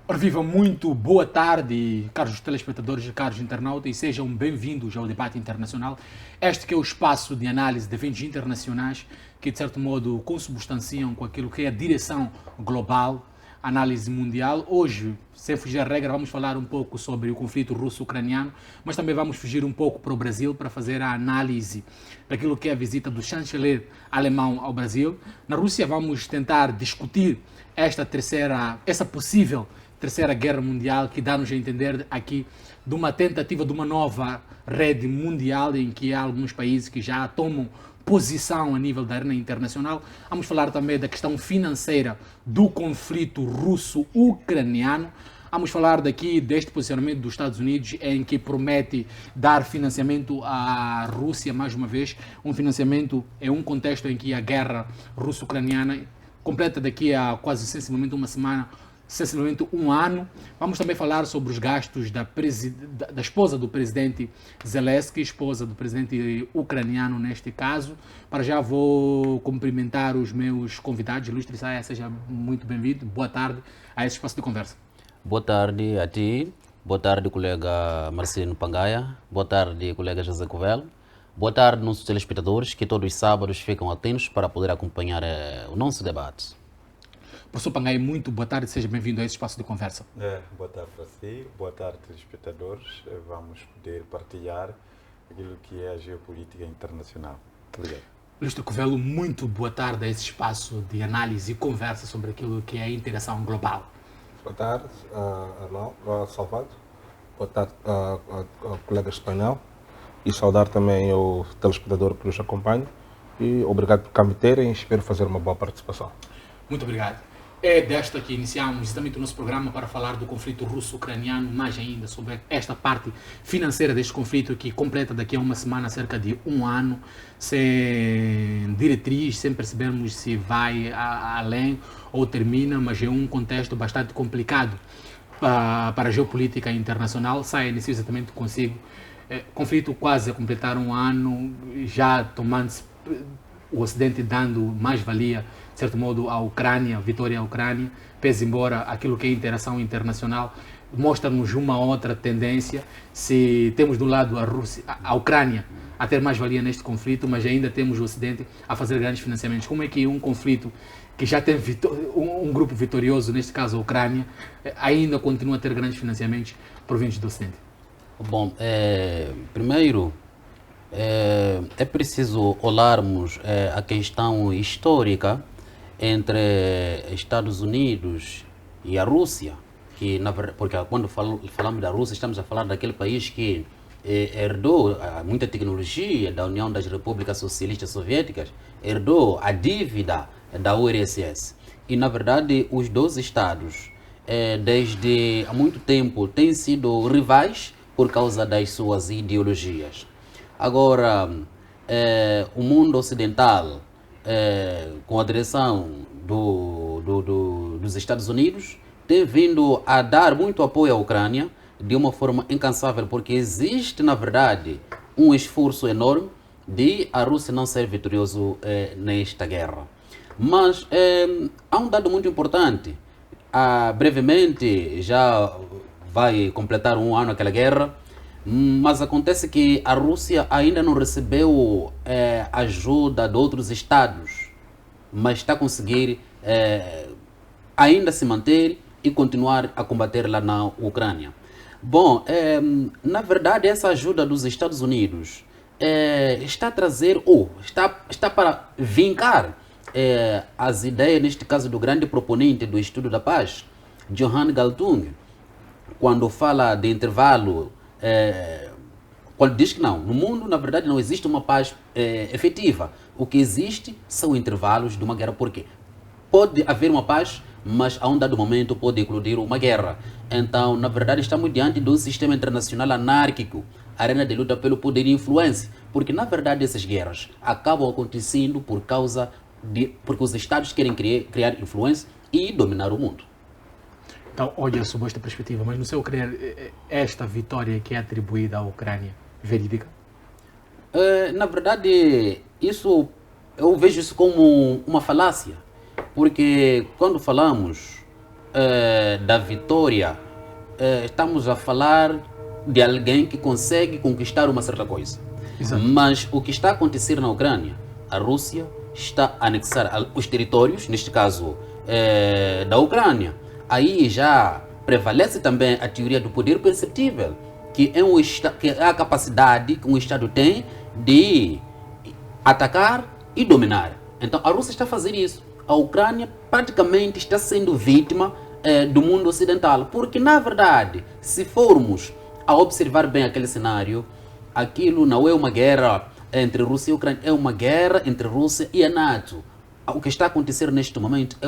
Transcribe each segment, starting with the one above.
Ora viva, muito boa tarde, caros telespectadores e caros internautas, e sejam bem-vindos ao debate internacional. Este que é o espaço de análise de eventos internacionais que, de certo modo, consubstanciam com aquilo que é a direção global, análise mundial. Hoje, sem fugir à regra, vamos falar um pouco sobre o conflito russo-ucraniano, mas também vamos fugir um pouco para o Brasil para fazer a análise daquilo que é a visita do chanceler alemão ao Brasil. Na Rússia, vamos tentar discutir essa possível Terceira Guerra Mundial, que dá-nos a entender aqui de uma tentativa de uma nova rede mundial em que há alguns países que já tomam posição a nível da arena internacional. Vamos falar também da questão financeira do conflito russo-ucraniano. Vamos falar daqui deste posicionamento dos Estados Unidos, em que promete dar financiamento à Rússia mais uma vez, um financiamento em um contexto em que a guerra russo-ucraniana completa daqui a quase sensivelmente uma semana, sensivelmente um ano. Vamos também falar sobre os gastos da esposa do presidente Zelensky, esposa do presidente ucraniano neste caso. Para já vou cumprimentar os meus convidados. Ilustre Saia, seja muito bem-vindo. Boa tarde a esse espaço de conversa. Boa tarde a ti. Boa tarde, colega Marcelino Pangaia. Boa tarde, colega José Covello. Boa tarde, nossos telespectadores, que todos os sábados ficam atentos para poder acompanhar o nosso debate. Professor Pangai, muito boa tarde, seja bem-vindo a esse espaço de conversa. Boa tarde para si, boa tarde, telespectadores. Vamos poder partilhar aquilo que é a geopolítica internacional. Muito obrigado. Ilustre Covello, muito boa tarde a esse espaço de análise e conversa sobre aquilo que é a interação global. Boa tarde, Arnaldo Salvado. Boa tarde ao colega espanhol. E saudar também o telespectador que nos acompanha. E obrigado por cá me terem e espero fazer uma boa participação. Muito obrigado. É desta que iniciamos exatamente o nosso programa para falar do conflito russo-ucraniano, mais ainda sobre esta parte financeira deste conflito que completa daqui a uma semana cerca de um ano, sem diretriz, sem percebermos se vai além ou termina, mas é um contexto bastante complicado para a geopolítica internacional. Sai nesse exatamente consigo. Conflito quase a completar um ano, já tomando-se o Ocidente dando mais-valia, de certo modo, à Ucrânia, vitória à Ucrânia, pese embora aquilo que é interação internacional mostra-nos uma outra tendência. Se temos de um lado a Rússia, a Ucrânia a ter mais-valia neste conflito, mas ainda temos o Ocidente a fazer grandes financiamentos. Como é que um conflito que já tem um grupo vitorioso, neste caso a Ucrânia, ainda continua a ter grandes financiamentos provenientes do Ocidente? Bom, primeiro é preciso olharmos a questão histórica entre Estados Unidos e a Rússia, que porque quando falamos da Rússia estamos a falar daquele país que herdou muita tecnologia da União das Repúblicas Socialistas Soviéticas, herdou a dívida da URSS. E na verdade os dois estados desde há muito tempo têm sido rivais por causa das suas ideologias. Agora, o mundo ocidental, com a direção dos Estados Unidos, tem vindo a dar muito apoio à Ucrânia de uma forma incansável, porque existe, na verdade, um esforço enorme de a Rússia não ser vitorioso nesta guerra. Mas há um dado muito importante. Brevemente, já vai completar um ano aquela guerra, mas acontece que a Rússia ainda não recebeu ajuda de outros estados, mas está a conseguir ainda se manter e continuar a combater lá na Ucrânia. Bom, na verdade essa ajuda dos Estados Unidos está a trazer, está para vincar as ideias, neste caso do grande proponente do estudo da paz, Johan Galtung, quando fala de intervalo, quando diz que não, no mundo na verdade não existe uma paz efetiva. O que existe são intervalos de uma guerra. Por quê? Pode haver uma paz, mas a um dado momento pode eclodir uma guerra. Então, na verdade, estamos diante de um sistema internacional anárquico, arena de luta pelo poder e influência, porque na verdade essas guerras acabam acontecendo porque os estados querem criar influência e dominar o mundo. Então, olha sob esta perspectiva, mas no seu crer, esta vitória que é atribuída à Ucrânia, verídica? Na verdade, eu vejo isso como uma falácia, porque quando falamos da vitória, estamos a falar de alguém que consegue conquistar uma certa coisa. Exato. Mas o que está a acontecer na Ucrânia, a Rússia está a anexar os territórios, neste caso da Ucrânia. Aí já prevalece também a teoria do poder perceptível, que é a capacidade que um Estado tem de atacar e dominar. Então a Rússia está a fazer isso. A Ucrânia praticamente está sendo vítima do mundo ocidental, porque na verdade, se formos a observar bem aquele cenário, aquilo não é uma guerra entre Rússia e Ucrânia, é uma guerra entre Rússia e a NATO. O que está a acontecer neste momento é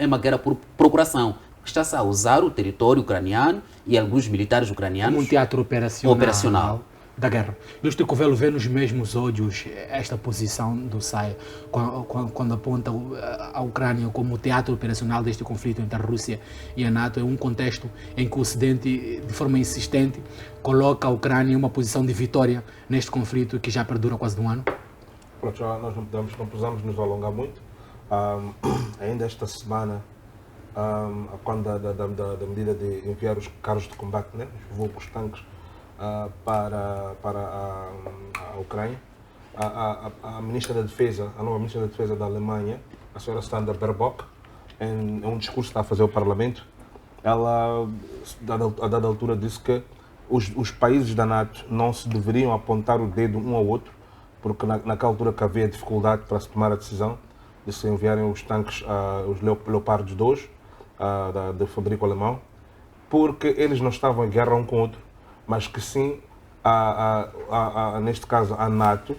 uma guerra por procuração. Está-se a usar o território ucraniano e alguns militares ucranianos Como um teatro operacional da guerra. Luís de Covello vê nos mesmos olhos esta posição do SAE quando aponta a Ucrânia como teatro operacional deste conflito entre a Rússia e a NATO. É um contexto em que o Ocidente, de forma insistente, coloca a Ucrânia em uma posição de vitória neste conflito que já perdura quase de um ano. Pronto, já nós não precisamos nos alongar muito. Ainda esta semana, quando da medida de enviar os carros de combate, né, os vulgos tanques, para a Ucrânia, a ministra da Defesa, a nova ministra da Defesa da Alemanha, a senhora Sandra Baerbock, em um discurso que está a fazer ao Parlamento, ela, a dada altura, disse que os países da NATO não se deveriam apontar o dedo um ao outro, porque naquela altura que havia dificuldade para se tomar a decisão de se enviarem os tanques, os Leopardos 2, de fabrico alemão, porque eles não estavam em guerra um com o outro, mas que sim, neste caso, a NATO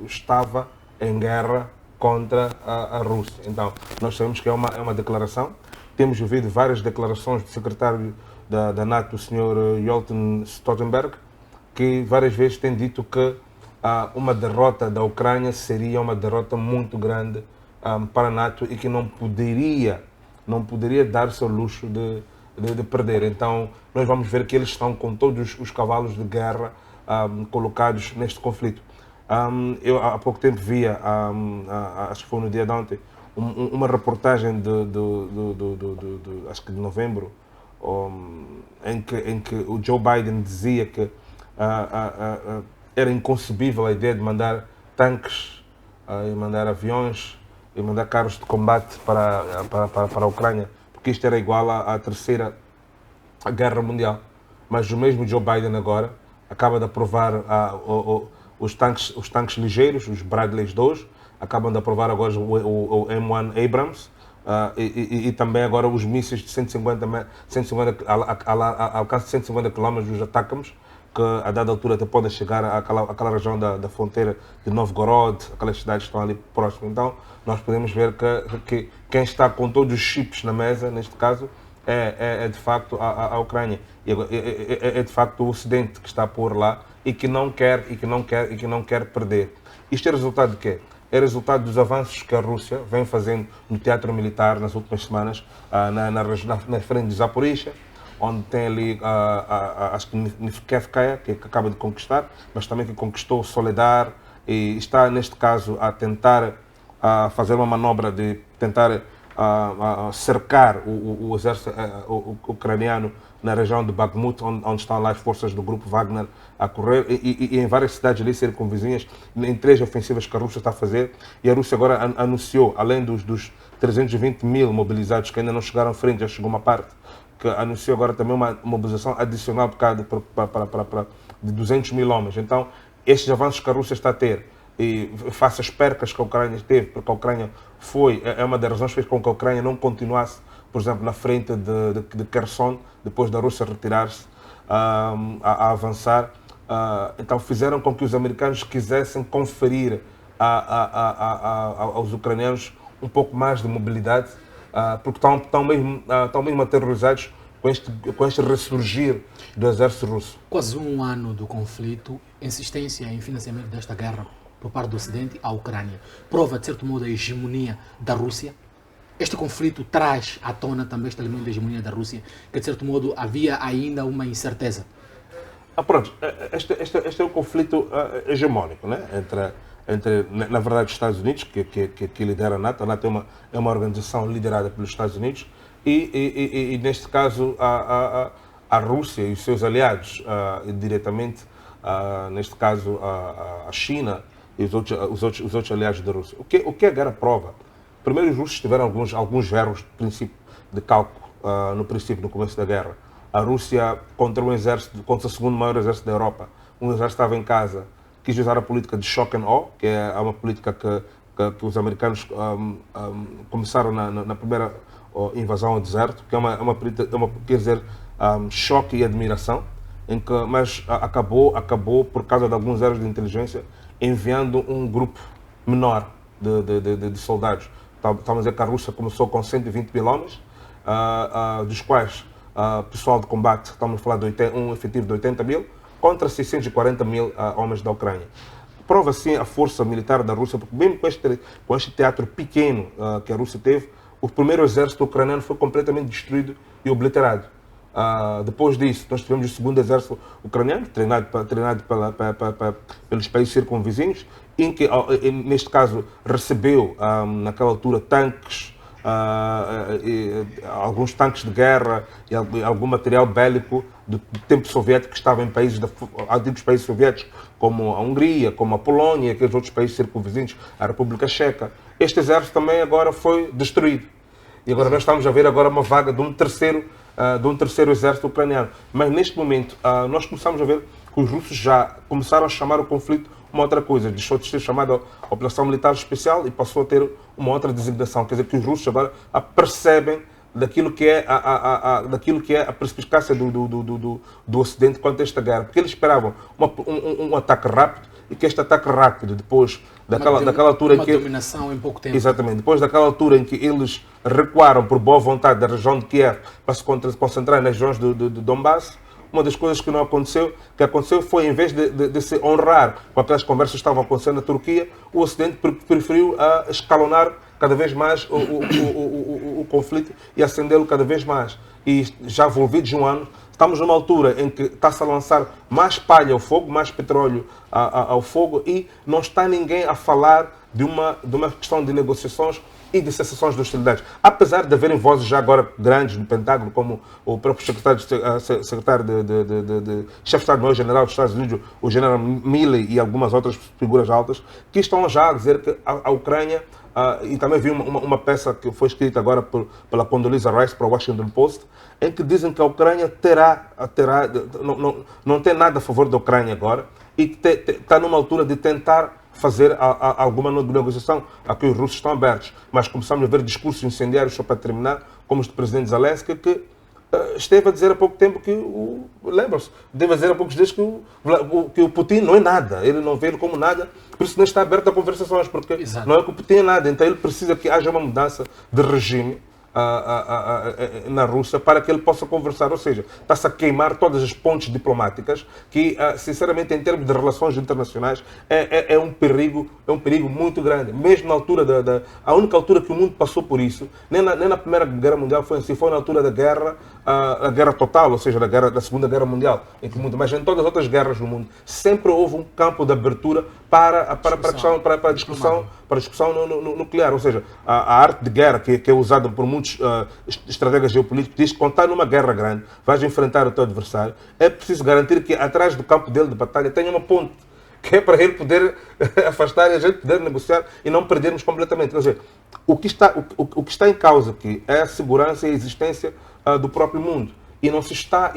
estava em guerra contra a Rússia. Então, nós sabemos que é uma declaração. Temos ouvido várias declarações do secretário da NATO, o Sr. Jens Stoltenberg, que várias vezes tem dito que uma derrota da Ucrânia seria uma derrota muito grande para a NATO e que não poderia dar-se ao luxo de perder. Então, nós vamos ver que eles estão com todos os cavalos de guerra colocados neste conflito. Eu há pouco tempo via, acho que foi no dia de ontem, uma reportagem acho que de novembro, em que o Joe Biden dizia que era inconcebível a ideia de mandar tanques, e mandar aviões e mandar carros de combate para a Ucrânia, porque isto era igual à Terceira Guerra Mundial. Mas o mesmo Joe Biden agora acaba de aprovar os tanques ligeiros, os Bradleys 2, acabam de aprovar agora o M1 Abrams, e também agora os mísseis de 150 alcance de 150 km dos Atacams, que a dada altura até podem chegar àquela região da fronteira de Novgorod, aquelas cidades que estão ali próximas. Então, nós podemos ver que quem está com todos os chips na mesa, neste caso, é de facto a Ucrânia. É de facto o Ocidente que está a pôr lá e que não quer perder. Isto é resultado de quê? É resultado dos avanços que a Rússia vem fazendo no teatro militar nas últimas semanas, na frente de Zaporizhia, onde tem ali, acho que Nifkevkaya, que acaba de conquistar, mas também que conquistou Soledar, e está, neste caso, a tentar fazer uma manobra de tentar cercar o exército ucraniano na região de Bakhmut, onde estão lá as forças do grupo Wagner a correr, e em várias cidades ali circunvizinhas, em 3 ofensivas que a Rússia está a fazer. E a Rússia agora anunciou, além dos 320 mil mobilizados que ainda não chegaram à frente, já chegou uma parte, que anunciou agora também uma mobilização adicional de 200 mil homens. Então, estes avanços que a Rússia está a ter, e face às percas que a Ucrânia teve, porque a Ucrânia é uma das razões que fez com que a Ucrânia não continuasse, por exemplo, na frente de Kherson, depois da Rússia retirar-se, a avançar. Então fizeram com que os americanos quisessem conferir aos ucranianos um pouco mais de mobilidade, porque estão mesmo aterrorizados com este ressurgir do exército russo. Quase um ano do conflito, insistência em financiamento desta guerra por parte do Ocidente à Ucrânia. Prova, de certo modo, a hegemonia da Rússia. Este conflito traz à tona também este elemento da hegemonia da Rússia, que de certo modo havia ainda uma incerteza. Pronto, este é um conflito hegemónico, né? entre, na verdade, os Estados Unidos, que lidera a NATO. A NATO é uma organização liderada pelos Estados Unidos, e neste caso, a Rússia e os seus aliados, diretamente, neste caso, a China e os outros aliados da Rússia. O que a guerra prova? Primeiro, os russos tiveram alguns erros de cálculo no princípio, no começo da guerra. A Rússia, contra o segundo maior exército da Europa, um exército estava em casa, quis usar a política de shock and awe, que é uma política que os americanos começaram na primeira invasão ao deserto, que é uma quer dizer, choque e admiração, mas acabou, por causa de alguns erros de inteligência, enviando um grupo menor de soldados. Estamos a dizer que a Rússia começou com 120 mil homens, dos quais pessoal de combate, estamos a falar de um efetivo de 80 mil, contra 640 mil homens da Ucrânia. Prova, sim, a força militar da Rússia, porque mesmo com este teatro pequeno que a Rússia teve, o primeiro exército ucraniano foi completamente destruído e obliterado. Depois disso, nós tivemos o segundo exército ucraniano, treinado pelos países circunvizinhos, em que, neste caso, recebeu, naquela altura, tanques, alguns tanques de guerra e algum material bélico do tempo soviético que estava em antigos países soviéticos, como a Hungria, como a Polónia e aqueles outros países circunvizinhos, a República Checa. Este exército também agora foi destruído. E agora nós estamos a ver agora uma vaga de um terceiro exército ucraniano. Mas neste momento nós começamos a ver que os russos já começaram a chamar o conflito uma outra coisa. Deixou de ser chamada Operação Militar Especial e passou a ter uma outra designação. Quer dizer que os russos agora percebem daquilo que é a perspicácia do Ocidente quanto a esta guerra. Porque eles esperavam um ataque rápido e que este ataque rápido, depois daquela altura em que... Uma dominação em pouco tempo. Exatamente. Depois daquela altura em que eles recuaram por boa vontade da região de Kiev para se concentrar nas regiões do Donbass, uma das coisas que aconteceu foi, em vez de se honrar com aquelas conversas que estavam acontecendo na Turquia, o Ocidente preferiu escalonar cada vez mais o conflito e acendê-lo cada vez mais. E já envolvidos um ano, estamos numa altura em que está-se a lançar mais palha ao fogo, mais petróleo ao fogo, e não está ninguém a falar de uma questão de negociações e de cessações de hostilidades. Apesar de haverem vozes já agora grandes no Pentágono, como o próprio secretário de chefe de Estado-Maior-General dos Estados Unidos, o general Milley e algumas outras figuras altas, que estão já a dizer que a Ucrânia, e também vi uma peça que foi escrita agora pela Condoleezza Rice para o Washington Post, em que dizem que a Ucrânia não tem nada a favor da Ucrânia agora e que está numa altura de tentar fazer alguma negociação a que os russos estão abertos. Mas começamos a ver discursos incendiários, só para terminar, como os do presidente Zelensky, que esteve a dizer há pouco tempo que, lembram-se, deve dizer há poucos dias que o Putin não é nada, ele não vê ele como nada, por isso não está aberto a conversações, porque Exato. não é que o Putin é nada, então ele precisa que haja uma mudança de regime na Rússia para que ele possa conversar, ou seja, está-se a queimar todas as pontes diplomáticas que, sinceramente, em termos de relações internacionais, é um perigo muito grande. Mesmo na altura a única altura que o mundo passou por isso, nem na Primeira Guerra Mundial foi assim, foi na altura da guerra, a guerra total, ou seja, da Segunda Guerra Mundial, em que o mundo, mas em todas as outras guerras no mundo, sempre houve um campo de abertura para a discussão nuclear, ou seja, a arte de guerra que é usada por muitos estrategas geopolíticos diz que quando está numa guerra grande, vais enfrentar o teu adversário, é preciso garantir que atrás do campo dele de batalha tenha uma ponte, que é para ele poder afastar e a gente poder negociar e não perdermos completamente. Quer dizer, o que está em causa aqui é a segurança e a existência do próprio mundo. E não se está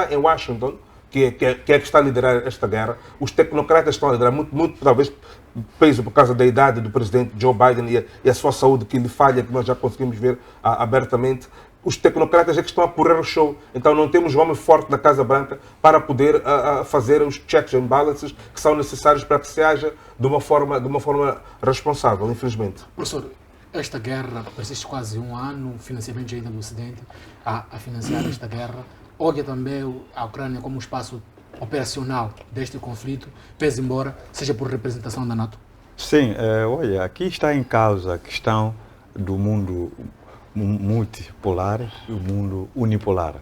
em Washington, que está a liderar esta guerra. Os tecnocratas estão a liderar muito talvez peso por causa da idade do presidente Joe Biden e a sua saúde que lhe falha, que nós já conseguimos ver abertamente. Os tecnocratas é que estão a porrer o show. Então não temos um homem forte da Casa Branca para poder fazer os checks and balances que são necessários para que se haja de uma forma responsável, infelizmente. Professor, esta guerra persiste quase um ano, financiamento ainda do Ocidente a financiar esta guerra. Olha também a Ucrânia como um espaço operacional deste conflito, pese embora seja por representação da NATO? Sim, olha, aqui está em causa a questão do mundo multipolar e o mundo unipolar.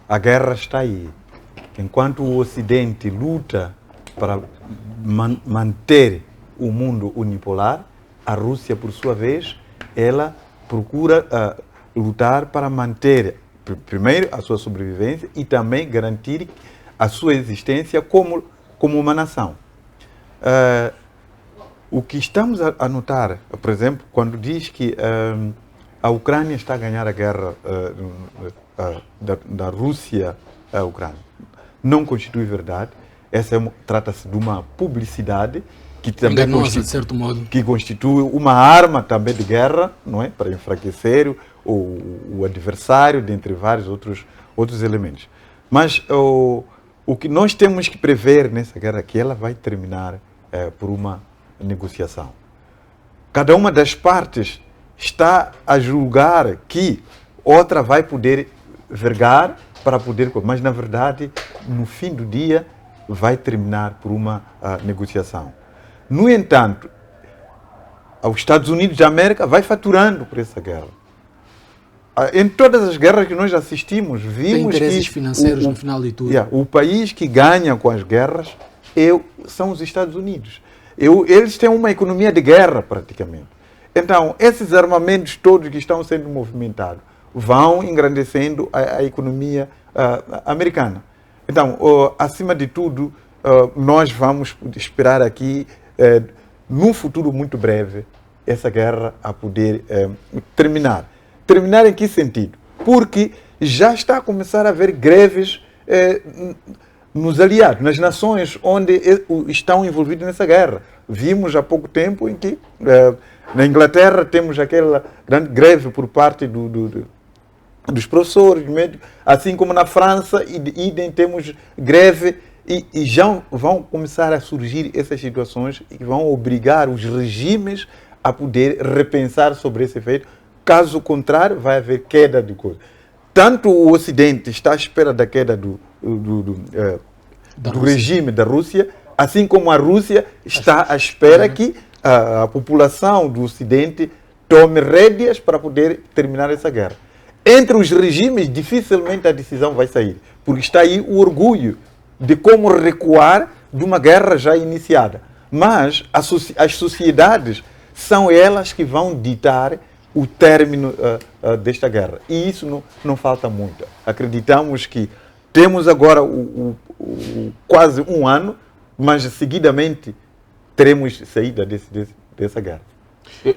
A guerra está aí. Enquanto o Ocidente luta para manter o mundo unipolar, a Rússia, por sua vez, ela procura lutar para manter, primeiro, a sua sobrevivência e também garantir a sua existência como uma nação. O que estamos a notar, por exemplo, quando diz que a Ucrânia está a ganhar a guerra da Rússia à Ucrânia, não constitui verdade. Trata-se de uma publicidade que também enganosa, de certo modo, que constitui uma arma também de guerra, não é, para enfraquecer o adversário, dentre vários outros elementos. Mas o que nós temos que prever nessa guerra é que ela vai terminar por uma negociação. Cada uma das partes está a julgar que outra vai poder vergar para poder... Mas, na verdade, no fim do dia, vai terminar por uma negociação. No entanto, os Estados Unidos da América vai faturando por essa guerra. Em todas as guerras que nós assistimos, vimos tem interesses que financeiros no final de tudo. O país que ganha com as guerras são os Estados Unidos. Eles têm uma economia de guerra, praticamente. Então, esses armamentos todos que estão sendo movimentados vão engrandecendo a economia americana. Então, acima de tudo, nós vamos esperar aqui, num futuro muito breve, essa guerra a poder terminar. Terminar em que sentido? Porque já está a começar a haver greves nos aliados, nas nações onde estão envolvidos nessa guerra. Vimos há pouco tempo em que na Inglaterra temos aquela grande greve por parte dos professores, médicos, assim como na França, idem temos greve e já vão começar a surgir essas situações e vão obrigar os regimes a poder repensar sobre esse efeito. Caso contrário, vai haver queda de coisa. Tanto o Ocidente está à espera da queda do regime da Rússia, assim como a Rússia está à espera que a população do Ocidente tome rédeas para poder terminar essa guerra. Entre os regimes, dificilmente a decisão vai sair, porque está aí o orgulho de como recuar de uma guerra já iniciada. Mas as sociedades são elas que vão ditar o término desta guerra. E isso não falta muito. Acreditamos que temos agora quase um ano, mas seguidamente teremos saída dessa guerra.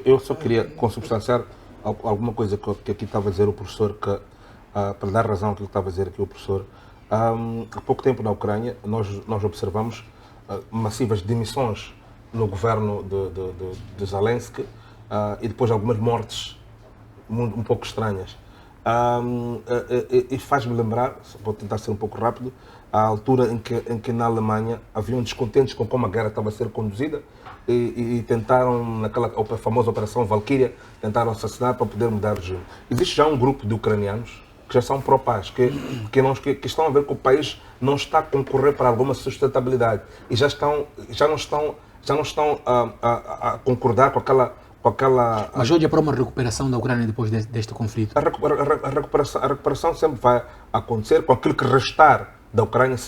Eu só queria consubstanciar alguma coisa que aqui estava a dizer o professor, para dar razão àquilo que estava a dizer aqui o professor. Há pouco tempo na Ucrânia nós observamos massivas demissões no governo de Zelensky e depois algumas mortes um pouco estranhas. E faz-me lembrar, vou tentar ser um pouco rápido, a altura em que na Alemanha haviam descontentes com como a guerra estava a ser conduzida e tentaram, naquela famosa Operação Valkyria, tentaram assassinar para poder mudar o regime. Existe já um grupo de ucranianos que já são pró-paz, que estão a ver que o país não está a concorrer para alguma sustentabilidade e já não estão a concordar com aquela... Mas olha para uma recuperação da Ucrânia depois deste conflito. A recuperação sempre vai acontecer com aquilo que restar da Ucrânia,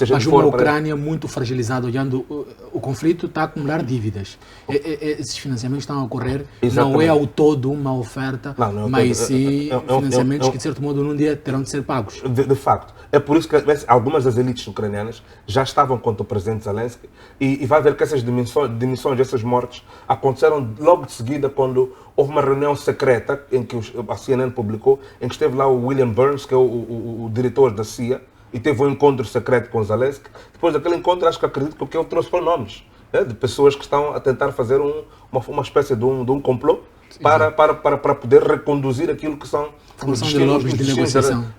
mas uma Ucrânia muito fragilizada, olhando o conflito, está a acumular dívidas. Esses financiamentos estão a ocorrer, exatamente. Não é ao todo uma oferta, mas sim financiamentos que, de certo modo, num dia terão de ser pagos. De facto. É por isso que algumas das elites ucranianas já estavam contra o presidente Zelensky e vai ver que essas demissões, essas mortes, aconteceram logo de seguida quando houve uma reunião secreta, em que a CNN publicou, em que esteve lá o William Burns, que é o diretor da CIA, e teve um encontro secreto com Zelensky. Depois daquele encontro, acredito que ele trouxe nomes de pessoas que estão a tentar fazer uma espécie de um complô para poder reconduzir aquilo que são os destinos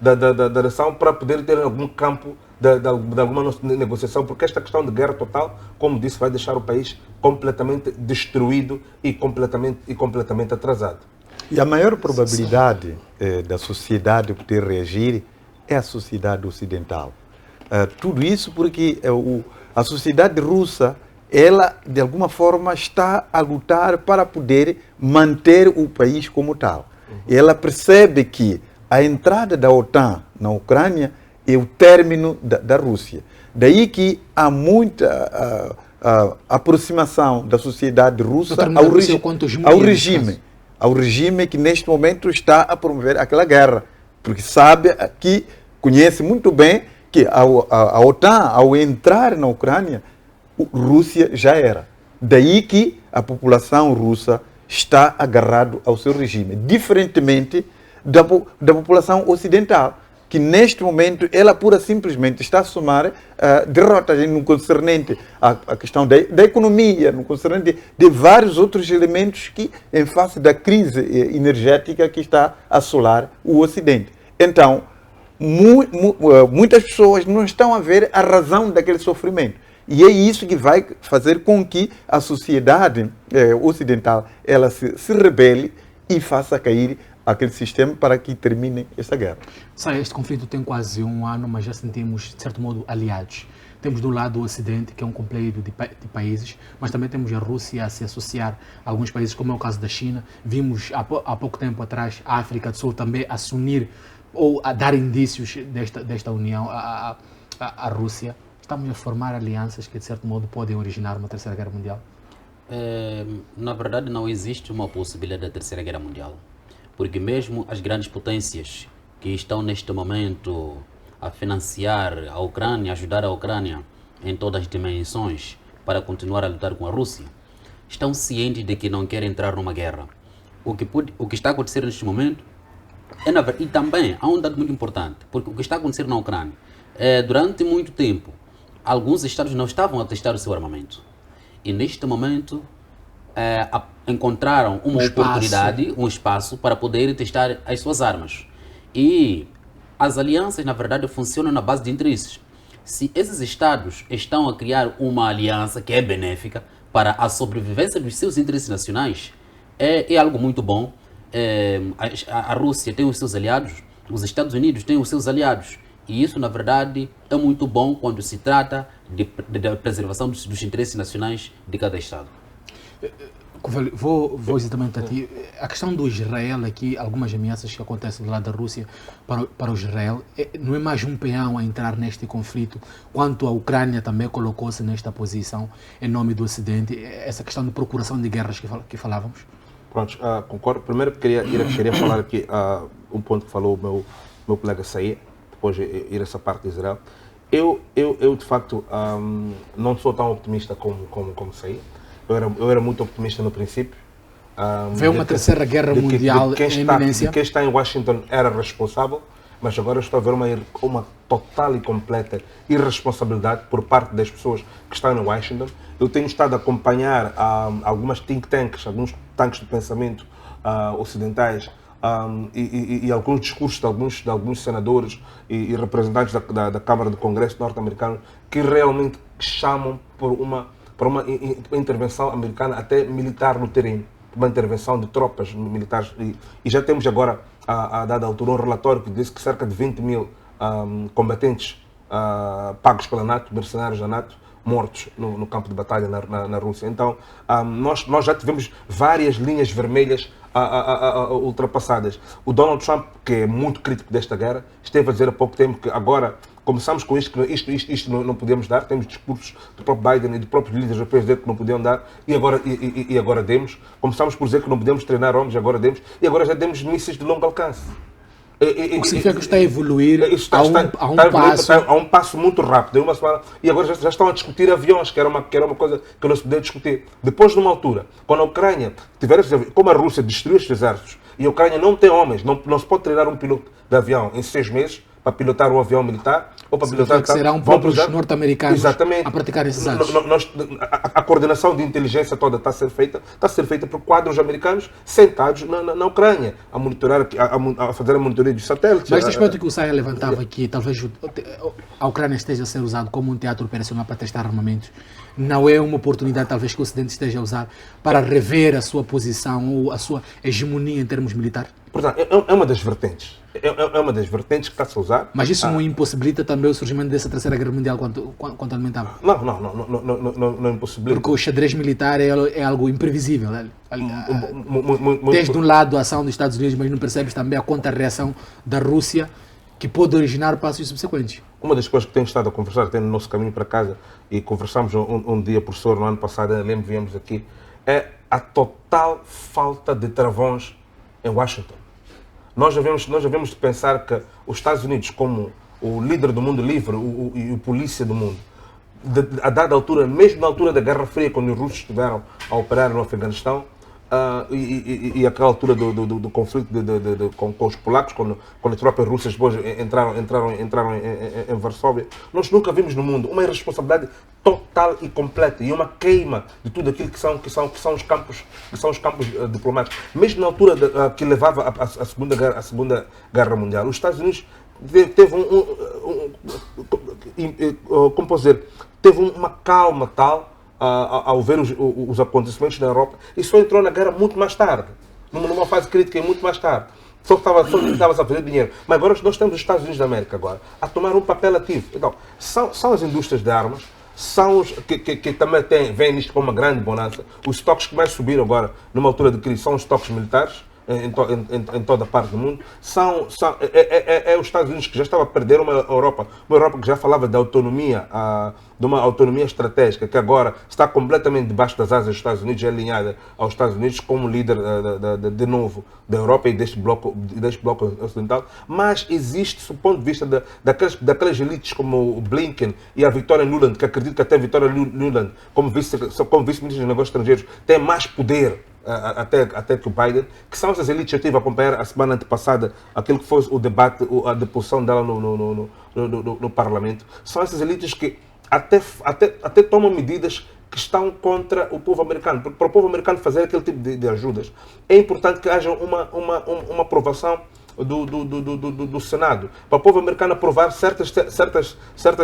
da nação, para poder ter algum campo de alguma negociação, porque esta questão de guerra total, como disse, vai deixar o país completamente destruído e completamente atrasado. E a maior probabilidade da sociedade poder reagir é a sociedade ocidental. Tudo isso porque a sociedade russa, ela, de alguma forma, está a lutar para poder manter o país como tal. Ela percebe que a entrada da OTAN na Ucrânia é o término da Rússia. Daí que há muita aproximação da sociedade russa ao regime. ao regime que neste momento está a promover aquela guerra, porque sabe que conhece muito bem que a OTAN, ao entrar na Ucrânia, a Rússia já era. Daí que a população russa está agarrada ao seu regime, diferentemente da população ocidental, que neste momento ela pura simplesmente está a somar derrotas no concernente à questão da economia, no concernente de vários outros elementos que, em face da crise energética que está a assolar o Ocidente. Então, muitas pessoas não estão a ver a razão daquele sofrimento. E é isso que vai fazer com que a sociedade ocidental ela se rebele e faça cair aquele sistema para que termine essa guerra. Este conflito tem quase um ano, mas já sentimos, de certo modo, aliados. Temos de um lado o Ocidente, que é um complexo de países, mas também temos a Rússia a se associar a alguns países, como é o caso da China. Vimos há pouco tempo atrás a África do Sul também a se unir ou a dar indícios desta união à Rússia. Estamos a formar alianças que, de certo modo, podem originar uma terceira guerra mundial? Na verdade, não existe uma possibilidade da terceira guerra mundial. Porque mesmo as grandes potências que estão neste momento a financiar a Ucrânia, ajudar a Ucrânia em todas as dimensões para continuar a lutar com a Rússia, estão cientes de que não querem entrar numa guerra. O que está a acontecer neste momento e também há um dado muito importante, porque o que está a acontecer na Ucrânia, durante muito tempo, alguns estados não estavam a testar o seu armamento. E neste momento encontraram uma oportunidade, um espaço para poder testar as suas armas. E as alianças, na verdade, funcionam na base de interesses. Se esses estados estão a criar uma aliança que é benéfica para a sobrevivência dos seus interesses nacionais, é algo muito bom. A Rússia tem os seus aliados, os Estados Unidos têm os seus aliados. E isso, na verdade, é muito bom quando se trata da preservação dos interesses nacionais de cada estado. Vou exatamente a ti. A questão do Israel aqui, algumas ameaças que acontecem do lado da Rússia para o Israel, não é mais um peão a entrar neste conflito, quanto a Ucrânia também colocou-se nesta posição em nome do Ocidente, essa questão de procuração de guerras que falávamos? Pronto, concordo. Primeiro queria falar aqui um ponto que falou o meu colega Saí, depois ir essa parte de Israel. Eu de facto, não sou tão otimista como Saí. Eu era muito optimista no princípio. Veio uma terceira guerra mundial em iminência. Quem está em Washington era responsável, mas agora eu estou a ver uma total e completa irresponsabilidade por parte das pessoas que estão em Washington. Eu tenho estado a acompanhar algumas think tanks, alguns tanques de pensamento ocidentais e alguns discursos de alguns senadores e representantes da Câmara do Congresso norte-americano que realmente chamam por uma intervenção americana, até militar no terreno, uma intervenção de tropas militares. E já temos agora, a dada altura, um relatório que diz que cerca de 20 mil combatentes pagos pela NATO, mercenários da NATO, mortos no campo de batalha na Rússia. Então, nós já tivemos várias linhas vermelhas ultrapassadas. O Donald Trump, que é muito crítico desta guerra, esteve a dizer há pouco tempo que agora começamos com isto, que isto não podemos dar. Temos discursos do próprio Biden e dos próprios líderes europeus dizer que não podiam dar e agora demos. Começamos por dizer que não podemos treinar homens, agora demos. E agora já demos mísseis de longo alcance. O que significa que está a evoluir a um passo muito rápido. E agora já estão a discutir aviões, que era uma coisa que não se podia discutir. Depois de uma altura, quando a Ucrânia tiver, como a Rússia destruiu os exércitos e a Ucrânia não tem homens, não se pode treinar um piloto de avião em 6 meses para pilotar um avião militar ou para pilotar... Serão próprios norte-americanos a praticar esses atos. A coordenação de inteligência toda está a ser feita por quadros americanos sentados na Ucrânia, a fazer a monitoria dos satélites. Mas este aspecto que o Saia levantava aqui, talvez a Ucrânia esteja a ser usado como um teatro operacional para testar armamentos, não é uma oportunidade talvez que o Ocidente esteja a usar para rever a sua posição ou a sua hegemonia em termos militares? Portanto, é uma das vertentes. É uma das vertentes que está-se a usar. Mas isso não impossibilita também o surgimento dessa terceira guerra mundial quanto alimentava? Não impossibilita. Porque o xadrez militar é algo imprevisível. Tens de um lado a ação dos Estados Unidos, mas não percebes também a contra-reação da Rússia, que pode originar passos subsequentes. Uma das coisas que temos estado a conversar, até no nosso caminho para casa, e conversámos um dia, professor, no ano passado, lembro, viemos aqui, é a total falta de travões em Washington. Nós devemos pensar que os Estados Unidos, como o líder do mundo livre e o polícia do mundo, a dada altura, mesmo na altura da Guerra Fria, quando os russos estiveram a operar no Afeganistão, e aquela altura do conflito com os polacos, quando as tropas russas depois entraram em Varsóvia, nós nunca vimos no mundo uma irresponsabilidade total e completa e uma queima de tudo aquilo que são os campos diplomáticos. Mesmo na altura que levava à Segunda Guerra Mundial, os Estados Unidos teve como posso dizer, teve uma calma tal ao ver os acontecimentos na Europa e só entrou na guerra muito mais tarde, numa fase crítica e muito mais tarde. Só estava a fazer dinheiro. Mas agora nós temos os Estados Unidos da América agora a tomar um papel ativo. Então, são as indústrias de armas, são os que também veem isto como uma grande bonança. Os estoques que mais subiram agora, numa altura de crise, são os estoques militares em toda a parte do mundo. É os Estados Unidos que já estava a perder uma Europa que já falava de autonomia, de uma autonomia estratégica, que agora está completamente debaixo das asas dos Estados Unidos, é alinhada aos Estados Unidos como líder de novo da Europa e deste bloco ocidental. Mas existe, do ponto de vista daquelas elites como o Blinken e a Victoria Nuland, que acredito que até a Victoria Nuland, como vice-ministra dos Negócios Estrangeiros, tem mais poder até que o Biden, que são essas elites. Eu estive a acompanhar a semana antepassada aquilo que foi o debate, a deposição dela no Parlamento. São essas elites que até tomam medidas que estão contra o povo americano. Porque para o povo americano fazer aquele tipo de ajudas, é importante que haja uma aprovação do Senado. Para o povo americano aprovar certas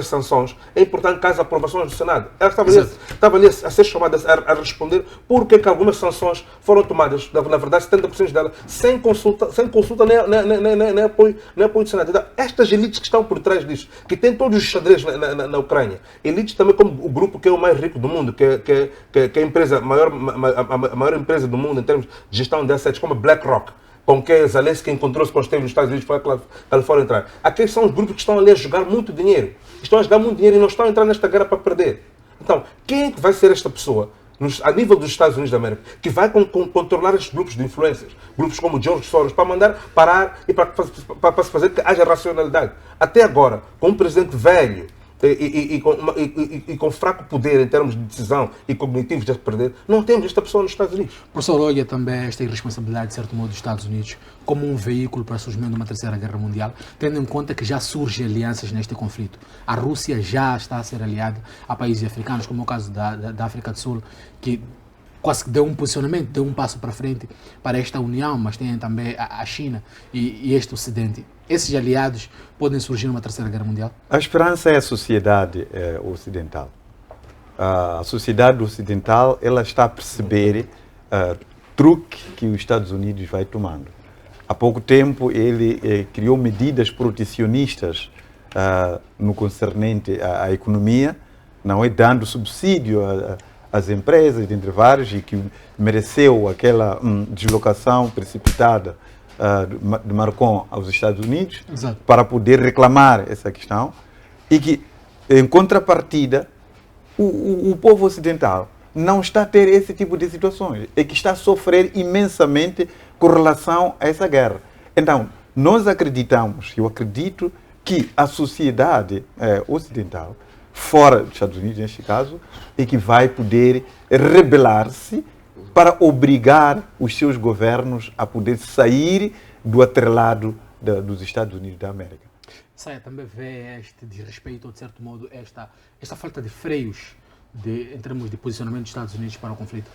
sanções, é importante que haja aprovações do Senado. Ela estava ali a ser chamada a responder porque que algumas sanções foram tomadas, na verdade 70% delas, sem consulta nem apoio do Senado. Então, estas elites que estão por trás disso, que têm todos os xadrez na Ucrânia, elites também como o grupo que é o mais rico do mundo, que é a empresa, a maior empresa do mundo em termos de gestão de assets, como a BlackRock, com que Zelensky encontrou-se quando esteve nos Estados Unidos, foi que ele for entrar. Aqueles são os grupos que estão ali a jogar muito dinheiro. Estão a jogar muito dinheiro e não estão a entrar nesta guerra para perder. Então, quem é que vai ser esta pessoa, a nível dos Estados Unidos da América, que vai controlar estes grupos de influências, grupos como George Soros, para mandar parar e para se fazer que haja racionalidade? Até agora, com um presidente velho, e com fraco poder em termos de decisão e cognitivos de perder, não temos esta pessoa nos Estados Unidos. O professor olha também esta irresponsabilidade, de certo modo, dos Estados Unidos como um veículo para o surgimento de uma terceira guerra mundial, tendo em conta que já surgem alianças neste conflito. A Rússia já está a ser aliada a países africanos, como é o caso da África do Sul, que quase que deu um posicionamento, deu um passo para frente para esta união, mas tem também a China e este Ocidente. Esses aliados podem surgir numa terceira guerra mundial? A esperança é a sociedade ocidental. A sociedade ocidental ela está a perceber truque que os Estados Unidos vai tomando. Há pouco tempo ele criou medidas protecionistas no concernente à economia, não é dando subsídio às empresas, entre vários, e que mereceu aquela deslocação precipitada de Macron aos Estados Unidos. Exato. Para poder reclamar essa questão e que, em contrapartida, o povo ocidental não está a ter esse tipo de situações e que está a sofrer imensamente com relação a essa guerra. Então, nós acreditamos, eu acredito, que a sociedade ocidental, fora dos Estados Unidos neste caso, é que vai poder rebelar-se para obrigar os seus governos a poder sair do atrelado dos Estados Unidos da América. Saia também vê este desrespeito, ou de certo modo, esta falta de freios em termos de posicionamento dos Estados Unidos para o conflito?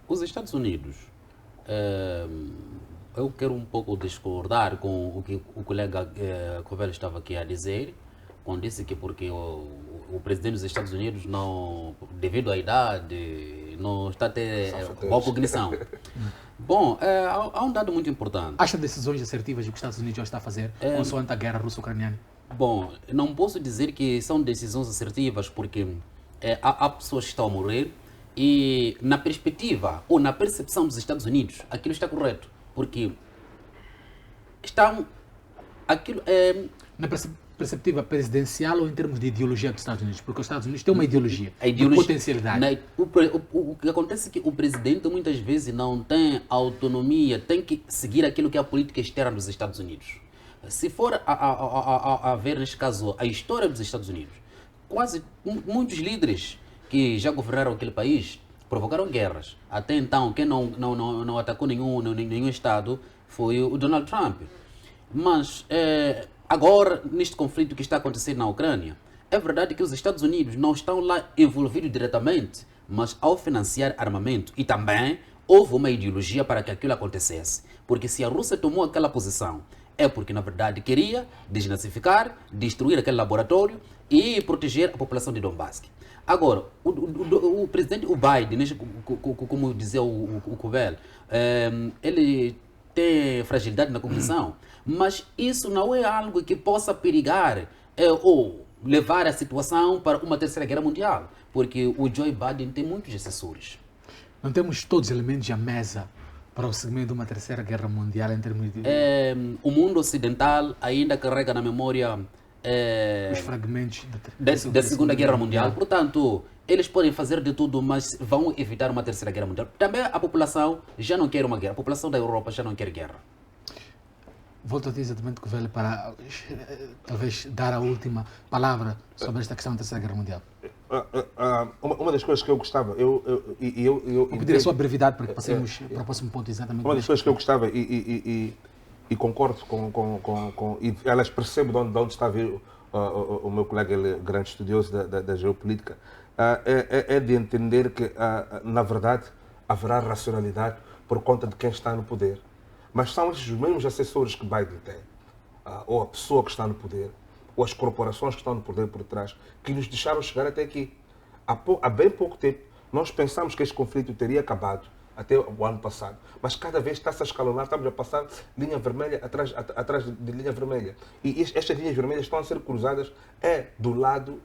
Os Estados Unidos, eu quero um pouco discordar com o que o colega Covelho estava aqui a dizer, quando disse que porque o presidente dos Estados Unidos, não, devido à idade, não está a ter boa cognição. Bom, há um dado muito importante. Acha decisões assertivas que os Estados Unidos já está a fazer consoante a guerra russo-ucraniana? Bom, não posso dizer que são decisões assertivas porque há pessoas que estão a morrer e na perspectiva ou na percepção dos Estados Unidos aquilo está correto, porque estão... aquilo perspectiva presidencial ou em termos de ideologia dos Estados Unidos? Porque os Estados Unidos têm uma ideologia, A ideologia, de potencialidade. O que acontece é que o presidente muitas vezes não tem autonomia, tem que seguir aquilo que é a política externa dos Estados Unidos. Se for a ver, neste caso, a história dos Estados Unidos, muitos líderes que já governaram aquele país provocaram guerras. Até então, quem não atacou nenhum Estado foi o Donald Trump. Mas agora, neste conflito que está acontecendo na Ucrânia, é verdade que os Estados Unidos não estão lá envolvidos diretamente, mas ao financiar armamento. E também houve uma ideologia para que aquilo acontecesse. Porque se a Rússia tomou aquela posição, é porque, na verdade, queria desnazificar, destruir aquele laboratório e proteger a população de Donbass. Agora, o presidente Biden, como dizia o Kubel, ele tem fragilidade na cognição, mas isso não é algo que possa perigar ou levar a situação para uma terceira guerra mundial, porque o Joe Biden tem muitos assessores. Não temos todos os elementos à mesa para o segmento de uma terceira guerra mundial em termos de... O mundo ocidental ainda carrega na memória os fragmentos da Segunda Guerra Mundial. Portanto, eles podem fazer de tudo, mas vão evitar uma terceira guerra mundial. Também a população já não quer uma guerra. A população da Europa já não quer guerra. Volto a dizer exatamente o que velho para talvez dar a última palavra sobre esta questão da terceira guerra mundial. Uma das coisas que eu gostava, eu pedir a sua brevidade para que passemos para o próximo ponto exatamente. Uma das coisas que eu gostava e concordo e elas percebo de onde está a vir o meu colega, ele é grande estudioso da geopolítica, é de entender que, na verdade, haverá racionalidade por conta de quem está no poder. Mas são os mesmos assessores que Biden tem, ou a pessoa que está no poder, ou as corporações que estão no poder por trás, que nos deixaram chegar até aqui. Há bem pouco tempo, nós pensamos que este conflito teria acabado até o ano passado, mas cada vez está-se a escalonar, estamos a passar linha vermelha atrás de linha vermelha. E estas linhas vermelhas estão a ser cruzadas do lado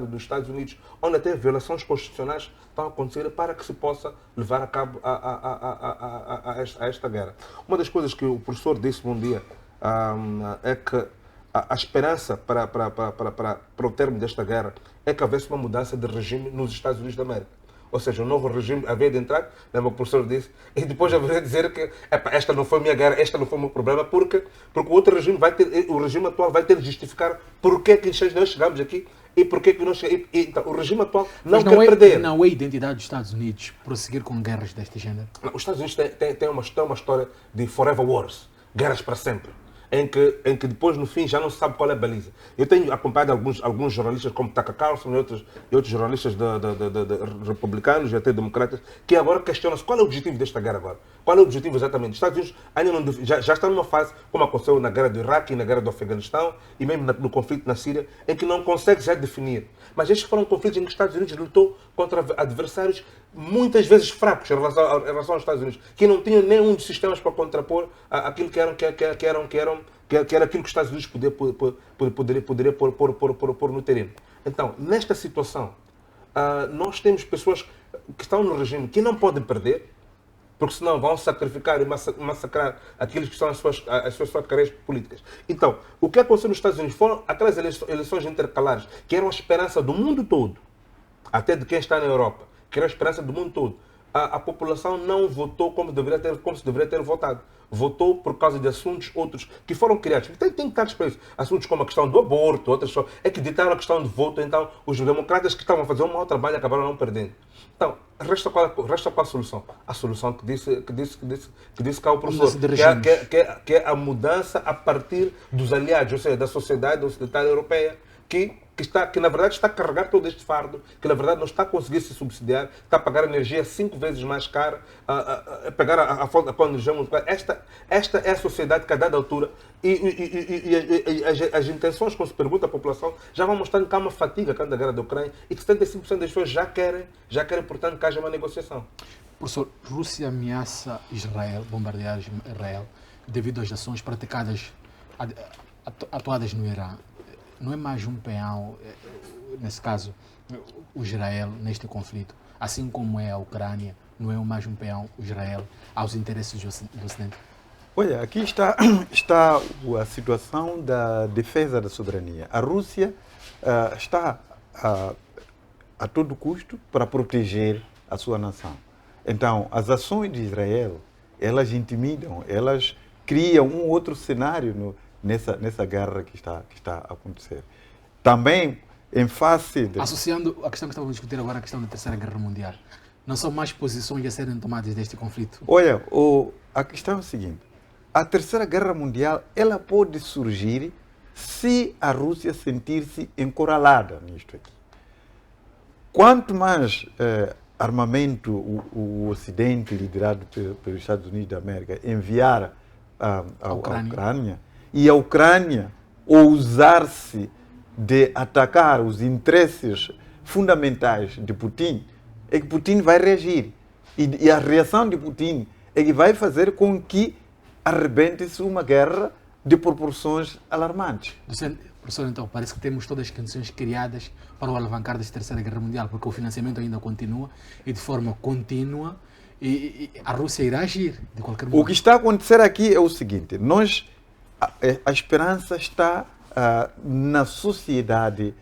dos Estados Unidos, onde até violações constitucionais estão a acontecer para que se possa levar a cabo a esta guerra. Uma das coisas que o professor disse um dia é que a esperança para o término desta guerra é que houvesse uma mudança de regime nos Estados Unidos da América. Ou seja, um novo regime havia de entrar, lembra o professor disse, e depois haveria de dizer que esta não foi a minha guerra, esta não foi o meu problema, porque o outro regime o regime atual vai ter de justificar porque que nós chegamos aqui e porque que nós chegamos. Então, o regime atual não quer perder. Não é a identidade dos Estados Unidos prosseguir com guerras deste género? Não, os Estados Unidos têm uma história de forever wars, guerras para sempre. Em que depois, no fim, já não se sabe qual é a baliza. Eu tenho acompanhado alguns jornalistas, como Tucker Carlson e outros jornalistas de republicanos e até democratas, que agora questionam-se qual é o objetivo desta guerra agora. Qual é o objetivo exatamente? Os Estados Unidos ainda já estão numa fase, como aconteceu na guerra do Iraque e na guerra do Afeganistão, e mesmo no conflito na Síria, em que não consegue já definir. Mas estes foram conflitos em que os Estados Unidos lutou contra adversários muitas vezes fracos em relação aos Estados Unidos, que não tinham nenhum dos sistemas para contrapor aquilo que era aquilo que os Estados Unidos poderia pôr no terreno. Então, nesta situação, nós temos pessoas que estão no regime que não podem perder, porque senão vão sacrificar e massacrar aqueles que são as suas carreiras políticas. Então, o que aconteceu nos Estados Unidos foram aquelas eleições intercalares, que eram a esperança do mundo todo, até de quem está na Europa, que era a esperança do mundo todo. A população não votou como se deveria ter votado. Votou por causa de assuntos outros que foram criados. Tem tantos para isso. Assuntos como a questão do aborto, outras coisas, é que ditaram a questão de voto. Então, os democratas que estavam a fazer um mau trabalho acabaram não perdendo. Então, resta qual a solução? A solução que disse cá o professor, que é a mudança a partir dos aliados, ou seja, da sociedade ocidental europeia, que na verdade está a carregar todo este fardo, que na verdade não está a conseguir se subsidiar, está a pagar energia 5 vezes mais cara, a pagar a fonte da energia muito cara. Esta é a sociedade que a dada altura, e as intenções, quando se pergunta à população, já vão mostrando que há uma fatiga com a guerra da Ucrânia e que 75% das pessoas já querem, portanto, que haja uma negociação. Professor, Rússia ameaça Israel, bombardear Israel, devido às ações praticadas, atuadas no Irã. Não é mais um peão, nesse caso, o Israel, neste conflito, assim como é a Ucrânia, não é mais um peão, o Israel, aos interesses do Ocidente? Olha, aqui está, está a situação da defesa da soberania. A Rússia está a todo custo para proteger a sua nação. Então, as ações de Israel, elas intimidam, elas criam um outro cenário nessa guerra que está a acontecer. Também, em face de... Associando a questão que estamos a discutir agora, a questão da Terceira Guerra Mundial, não são mais posições a serem tomadas deste conflito? Olha, a questão é a seguinte. A Terceira Guerra Mundial, ela pode surgir se a Rússia sentir-se encurralada nisto aqui. Quanto mais armamento o Ocidente, liderado pelos Estados Unidos da América, enviar à Ucrânia, e a Ucrânia ousar-se de atacar os interesses fundamentais de Putin, é que Putin vai reagir. E a reação de Putin é que vai fazer com que arrebente-se uma guerra de proporções alarmantes. Professor, então, parece que temos todas as condições criadas para o alavancar desta Terceira Guerra Mundial, porque o financiamento ainda continua e de forma contínua e a Rússia irá agir de qualquer modo. O que está a acontecer aqui é o seguinte, a esperança está na sociedade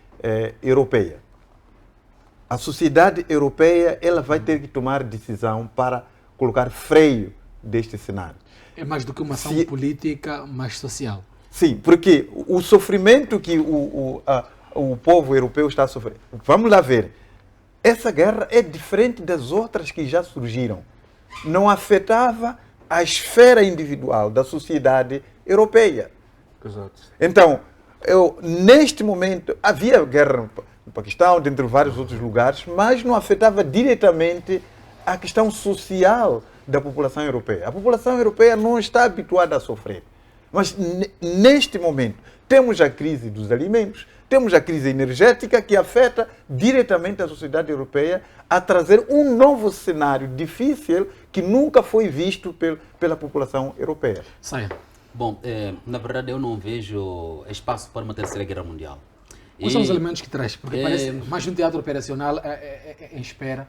europeia. A sociedade europeia ela vai ter que tomar decisão para colocar freio deste cenário. É mais do que uma ação política, mas social. Sim, porque o sofrimento que o povo europeu está a sofrer. Vamos lá ver. Essa guerra é diferente das outras que já surgiram. Não afetava a esfera individual da sociedade europeia. Exato. Então, neste momento, havia guerra no Paquistão, dentre vários outros lugares, mas não afetava diretamente a questão social da população europeia. A população europeia não está habituada a sofrer. Mas, neste momento, temos a crise dos alimentos, temos a crise energética que afeta diretamente a sociedade europeia a trazer um novo cenário difícil que nunca foi visto pela população europeia. Saia. Bom, na verdade eu não vejo espaço para uma terceira guerra mundial. Quais são os elementos que traz? Porque parece mais de um teatro operacional em espera.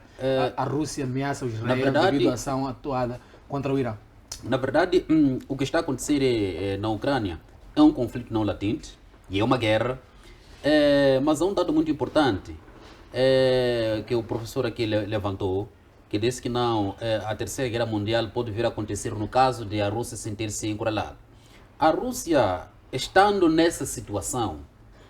A Rússia ameaça o Israel devido à ação atuada contra o Irã. Na verdade, o que está a acontecer na Ucrânia é um conflito não latente e é uma guerra, mas há um dado muito importante que o professor aqui levantou, que disse que não, a Terceira Guerra Mundial pode vir a acontecer no caso de a Rússia sentir-se encurralada. A Rússia, estando nessa situação,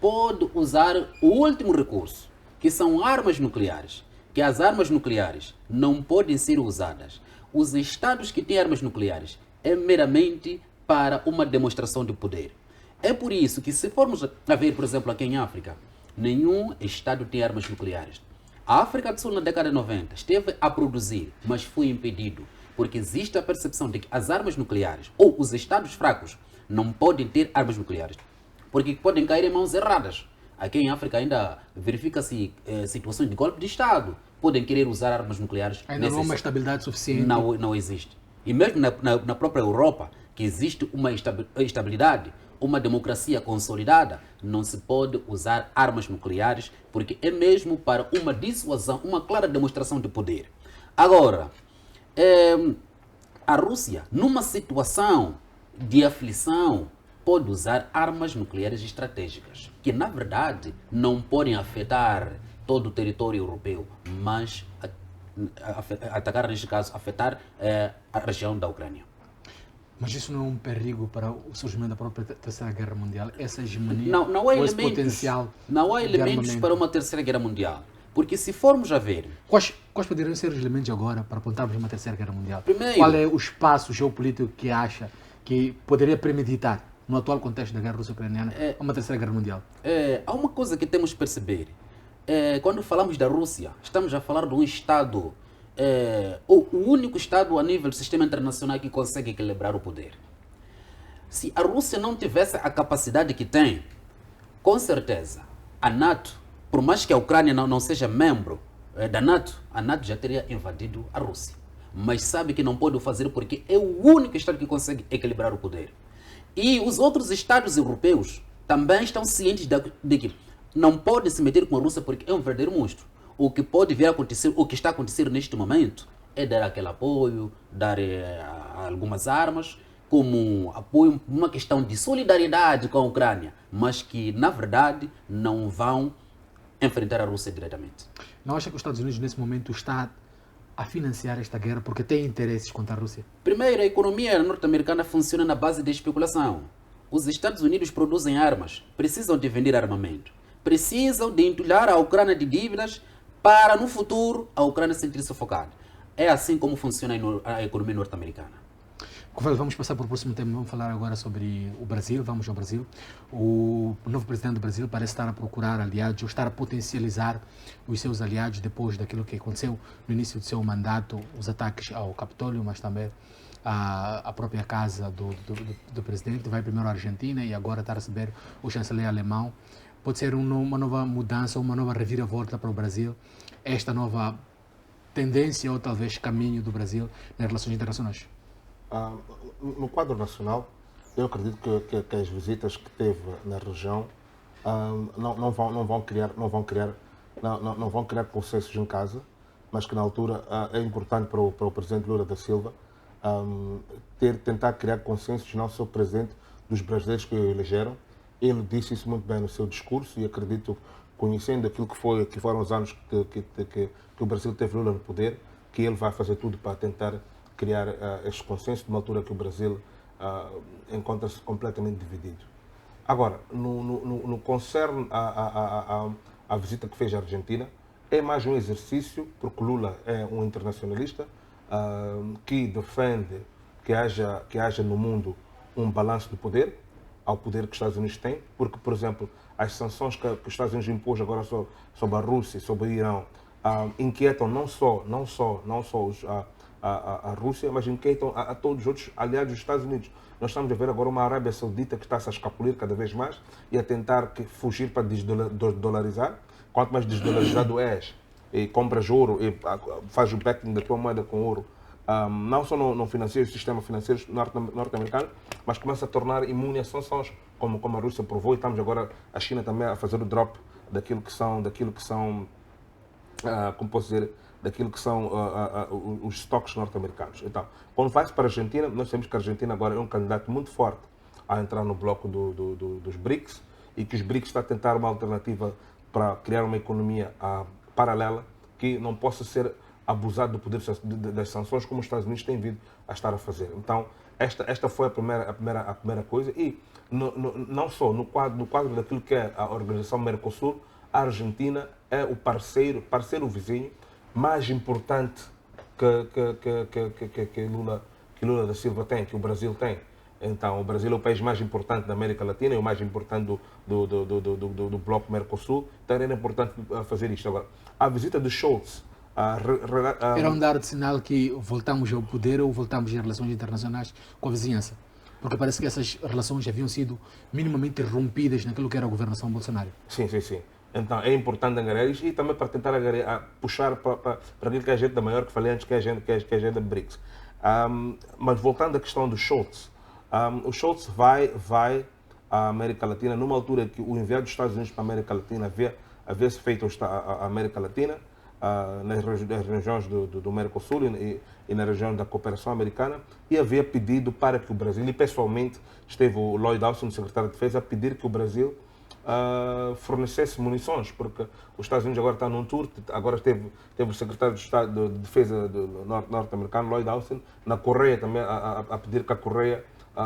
pode usar o último recurso, que são armas nucleares, que as armas nucleares não podem ser usadas. Os estados que têm armas nucleares é meramente para uma demonstração de poder. É por isso que se formos a ver, por exemplo, aqui em África, nenhum estado tem armas nucleares. A África do Sul, na década de 90, esteve a produzir, mas foi impedido, porque existe a percepção de que as armas nucleares, ou os estados fracos, não podem ter armas nucleares, porque podem cair em mãos erradas. Aqui em África ainda verifica-se situações de golpe de Estado. Podem querer usar armas nucleares. Ainda não há uma estabilidade suficiente. Não existe. E mesmo na própria Europa, que existe uma estabilidade, uma democracia consolidada, não se pode usar armas nucleares, porque é mesmo para uma dissuasão, uma clara demonstração de poder. Agora, a Rússia, numa situação de aflição, pode usar armas nucleares estratégicas, que na verdade não podem afetar todo o território europeu, mas atacar, neste caso, afetar a região da Ucrânia. Mas isso não é um perigo para o surgimento da própria Terceira Guerra Mundial? Essa hegemonia, não há esse potencial não há elementos para uma Terceira Guerra Mundial. Porque se formos a ver... Quais poderiam ser os elementos agora para apontarmos uma Terceira Guerra Mundial? Primeiro, qual é o espaço geopolítico que acha que poderia premeditar, no atual contexto da guerra russo-ucraniana, uma Terceira Guerra Mundial? Há uma coisa que temos que perceber. Quando falamos da Rússia, estamos a falar de um Estado, o único Estado a nível do sistema internacional que consegue equilibrar o poder. Se a Rússia não tivesse a capacidade que tem, com certeza, a NATO, por mais que a Ucrânia não seja membro da NATO, a NATO já teria invadido a Rússia. Mas sabe que não pode o fazer porque é o único Estado que consegue equilibrar o poder. E os outros Estados europeus também estão cientes de que não podem se meter com a Rússia porque é um verdadeiro monstro. O que pode vir a acontecer, o que está acontecendo neste momento, é dar aquele apoio, dar algumas armas, como apoio, uma questão de solidariedade com a Ucrânia, mas que, na verdade, não vão enfrentar a Rússia diretamente. Não acha que os Estados Unidos, nesse momento, está a financiar esta guerra porque tem interesses contra a Rússia? Primeiro, a economia norte-americana funciona na base da especulação. Os Estados Unidos produzem armas, precisam de vender armamento, precisam de entulhar a Ucrânia de dívidas para, no futuro, a Ucrânia se sentir sufocada. É assim como funciona a economia norte-americana. Covelho, vamos passar para o próximo tema. Vamos falar agora sobre o Brasil. Vamos ao Brasil. O novo presidente do Brasil parece estar a procurar aliados, ou estar a potencializar os seus aliados depois daquilo que aconteceu no início do seu mandato, os ataques ao Capitólio, mas também à própria casa do presidente. Vai primeiro à Argentina e agora está a receber o chanceler alemão. Pode ser uma nova mudança, uma nova reviravolta para o Brasil. Esta nova tendência ou talvez caminho do Brasil nas relações internacionais. No quadro nacional, eu acredito que as visitas que teve na região não vão criar consensos em casa, mas que na altura é importante para o presidente Lula da Silva tentar criar consensos não só presente dos brasileiros que o elegeram. Ele disse isso muito bem no seu discurso e acredito, conhecendo aquilo que foram os anos que o Brasil teve Lula no poder, que ele vai fazer tudo para tentar criar este consenso, numa altura que o Brasil encontra-se completamente dividido. Agora, no concerne à visita que fez à Argentina, é mais um exercício, porque Lula é um internacionalista que defende que haja no mundo um balanço de poder, ao poder que os Estados Unidos têm, porque, por exemplo, as sanções que os Estados Unidos impôs agora sobre a Rússia e sobre o Irão inquietam não só a Rússia, mas inquietam a todos os outros aliados dos Estados Unidos. Nós estamos a ver agora uma Arábia Saudita que está-se a escapulir cada vez mais e a tentar fugir para desdolarizar. Quanto mais desdolarizado és e compras ouro e faz o backing da tua moeda com ouro, não só não financia o sistema financeiro norte-americano, mas começa a tornar imune a sanções, como a Rússia provou, e estamos agora a China também a fazer o drop daquilo que são como posso dizer, daquilo que são os estoques norte-americanos. Então, quando vai-se para a Argentina, nós sabemos que a Argentina agora é um candidato muito forte a entrar no bloco dos BRICS e que os BRICS está a tentar uma alternativa para criar uma economia paralela que não possa ser abusado do poder das sanções como os Estados Unidos têm vindo a estar a fazer. Então, esta foi a primeira coisa e não só no quadro daquilo que é a organização Mercosul, a Argentina é o parceiro vizinho mais importante que Lula da Silva tem, que o Brasil tem. Então, o Brasil é o país mais importante da América Latina e o mais importante do bloco Mercosul, então era importante fazer isto. Agora, a visita de Scholz era um dar de sinal que voltamos ao poder ou voltamos às relações internacionais com a vizinhança? Porque parece que essas relações haviam sido minimamente rompidas naquilo que era a governação Bolsonaro. Sim. Então é importante angariar isso e também para tentar puxar para aquilo que é a agenda maior que falei antes, que é a agenda BRICS. Mas voltando à questão do Scholz, o Scholz vai à América Latina numa altura que o enviado dos Estados Unidos para a América Latina havia-se feito a América Latina, nas regiões do Mercosul e na região da cooperação americana, e havia pedido para que o Brasil, e pessoalmente esteve o Lloyd Austin, o secretário de Defesa, a pedir que o Brasil fornecesse munições, porque os Estados Unidos agora está num tour, agora teve o secretário de Estado de Defesa norte-americano, Lloyd Austin, na Coreia também, a pedir que a Coreia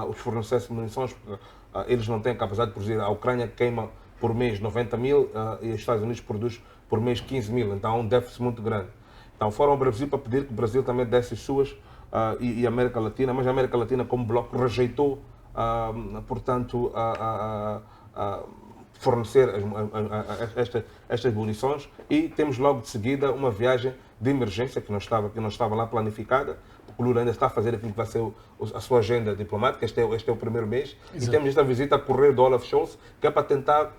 os fornecesse munições, porque eles não têm capacidade de produzir. A Ucrânia queima por mês 90 mil e os Estados Unidos produz por mês 15 mil, então há um déficit muito grande. Então foram ao Brasil para pedir que o Brasil também desse as suas e a América Latina, mas a América Latina como bloco rejeitou, portanto, fornecer estas munições e temos logo de seguida uma viagem de emergência que não estava lá planificada, porque o Lula ainda está a fazer aquilo que vai ser a sua agenda diplomática, este é o primeiro mês. Exato. E temos esta visita a correr do Olaf Scholz, que é para tentar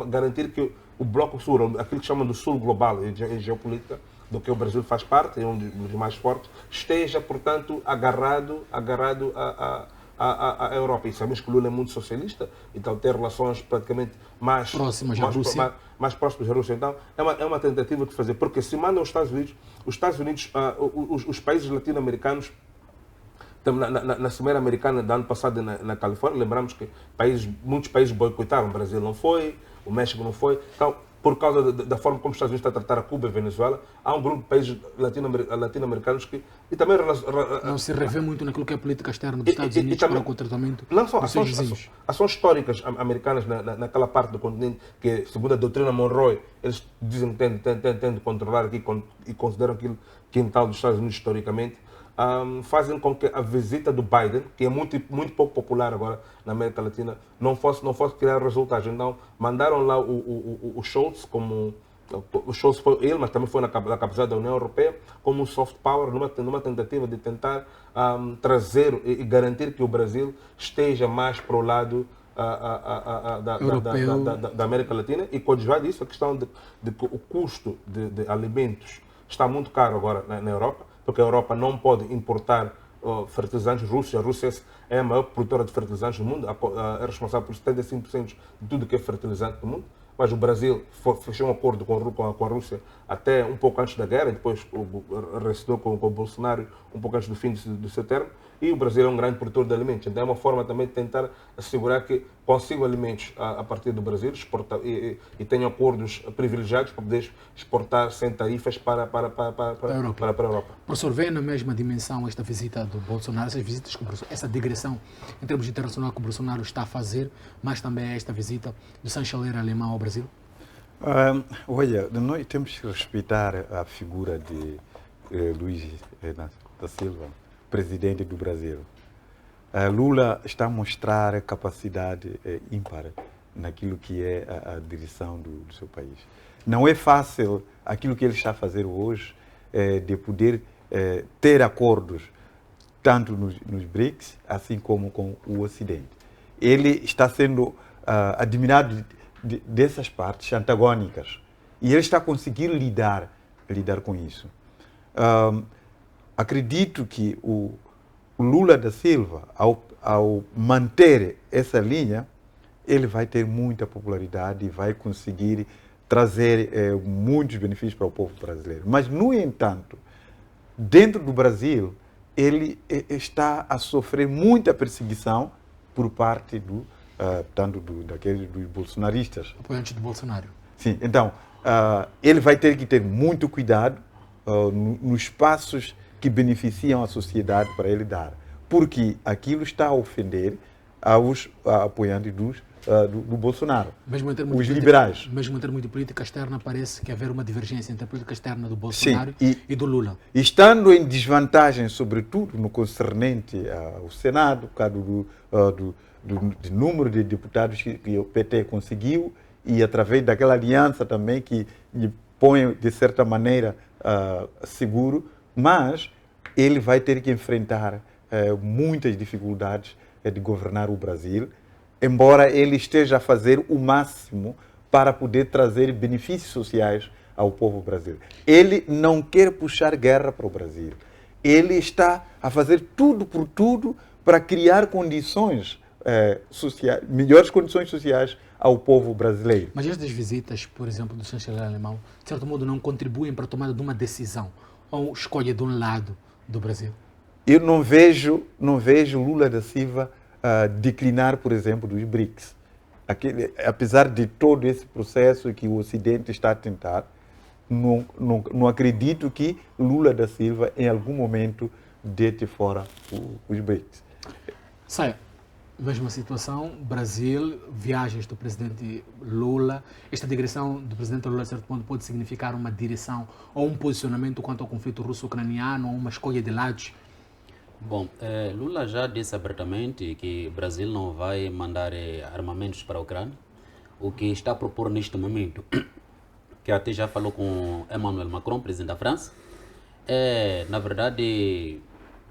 garantir que o Bloco Sul, aquilo que chamam do Sul global e geopolítica, do que o Brasil faz parte, é um dos mais fortes, esteja, portanto, agarrado à Europa. E sabemos que o Lula é muito socialista, então tem relações praticamente mais próximas à Rússia. Mais próximas à Rússia. Então, é uma tentativa de fazer, porque se mandam os Estados Unidos, os países latino-americanos Na Cimeira Americana do ano passado na Califórnia, lembramos que muitos países boicotaram, o Brasil não foi, o México não foi. Então, por causa da forma como os Estados Unidos estão a tratar a Cuba e a Venezuela, há um grupo de países latino-americanos que... E também... Não se revê muito naquilo que é a política externa dos Estados Unidos também, para o tratamento não só dos seus vizinhos. ações históricas americanas naquela parte do continente, que segundo a doutrina Monroe, eles dizem que têm de controlar aqui e consideram aquilo quintal dos Estados Unidos historicamente, fazem com que a visita do Biden, que é muito pouco popular agora na América Latina, não fosse criar resultados. Então, mandaram lá o Scholz como... O Scholz foi ele, mas também foi na cabeça da União Europeia, como um soft power, numa tentativa de tentar trazer e garantir que o Brasil esteja mais para o lado da América Latina. E coadjuvar disso, a questão de que o custo de alimentos está muito caro agora na Europa, porque a Europa não pode importar fertilizantes. A Rússia é a maior produtora de fertilizantes do mundo, é responsável por 75% de tudo que é fertilizante do mundo. Mas o Brasil fechou um acordo com a Rússia até um pouco antes da guerra, depois rescindiu com o Bolsonaro um pouco antes do fim do seu termo, e o Brasil é um grande produtor de alimentos. Então é uma forma também de tentar assegurar que consiga alimentos a partir do Brasil e tenha acordos privilegiados para poder exportar sem tarifas para a Europa. Professor, vê na mesma dimensão esta visita do Bolsonaro, essas visitas essa digressão em termos internacionais que o Bolsonaro está a fazer, mas também esta visita do chanceler alemão ao Brasil? Olha, nós temos que respeitar a figura de Luiz Inácio da Silva, presidente do Brasil. Lula está a mostrar capacidade ímpar naquilo que é a direção do seu país. Não é fácil aquilo que ele está a fazer hoje, de poder ter acordos tanto nos BRICS, assim como com o Ocidente. Ele está sendo admirado dessas partes antagônicas e ele está a conseguir lidar com isso. Acredito que o Lula da Silva, ao manter essa linha, ele vai ter muita popularidade e vai conseguir trazer muitos benefícios para o povo brasileiro. Mas, no entanto, dentro do Brasil, ele está a sofrer muita perseguição por parte tanto daqueles dos bolsonaristas. Apoiantes do Bolsonaro. Sim, então, ele vai ter que ter muito cuidado nos passos que beneficiam a sociedade para ele dar, porque aquilo está a ofender aos apoiantes do Bolsonaro, os liberais. Mesmo em termos de política externa, parece que haver uma divergência entre a política externa do Bolsonaro e do Lula. Estando em desvantagem, sobretudo, no concernente ao Senado, por causa do número de deputados que o PT conseguiu e através daquela aliança também que lhe põe, de certa maneira, seguro, mas ele vai ter que enfrentar muitas dificuldades de governar o Brasil, embora ele esteja a fazer o máximo para poder trazer benefícios sociais ao povo brasileiro. Ele não quer puxar guerra para o Brasil. Ele está a fazer tudo por tudo para criar condições sociais, melhores condições sociais ao povo brasileiro. Mas estas visitas, por exemplo, do chanceler alemão, de certo modo não contribuem para a tomada de uma decisão ou escolha de um lado do Brasil? Eu não vejo Lula da Silva declinar, por exemplo, dos BRICS. Apesar de todo esse processo que o Ocidente está a tentar, não acredito que Lula da Silva, em algum momento, deite fora os BRICS. Saia, mesma situação, Brasil, viagens do presidente Lula. Esta digressão do presidente Lula, a certo ponto, pode significar uma direção ou um posicionamento quanto ao conflito russo-ucraniano ou uma escolha de lados? Bom, Lula já disse abertamente que o Brasil não vai mandar armamentos para a Ucrânia. O que está a propor neste momento, que até já falou com Emmanuel Macron, presidente da França, é, na verdade,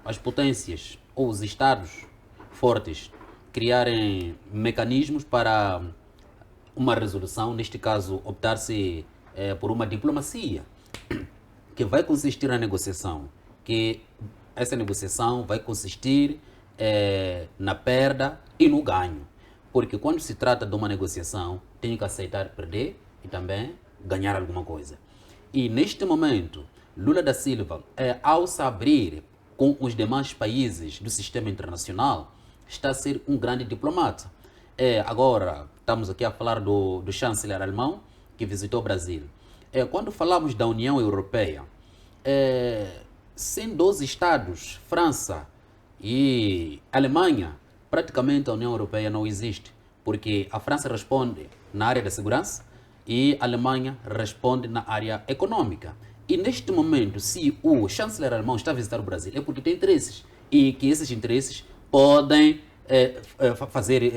as potências ou os estados fortes criarem mecanismos para uma resolução, neste caso, optar-se por uma diplomacia que vai consistir na negociação, que essa negociação vai consistir na perda e no ganho. Porque quando se trata de uma negociação, tem que aceitar perder e também ganhar alguma coisa. E neste momento, Lula da Silva, ao se abrir com os demais países do sistema internacional, está a ser um grande diplomata. Agora, estamos aqui a falar do chanceler alemão que visitou o Brasil. Quando falamos da União Europeia, sem 12 Estados, França e Alemanha, praticamente a União Europeia não existe, porque a França responde na área da segurança e a Alemanha responde na área econômica. E neste momento, se o chanceler alemão está a visitar o Brasil, é porque tem interesses e que esses interesses podem fazer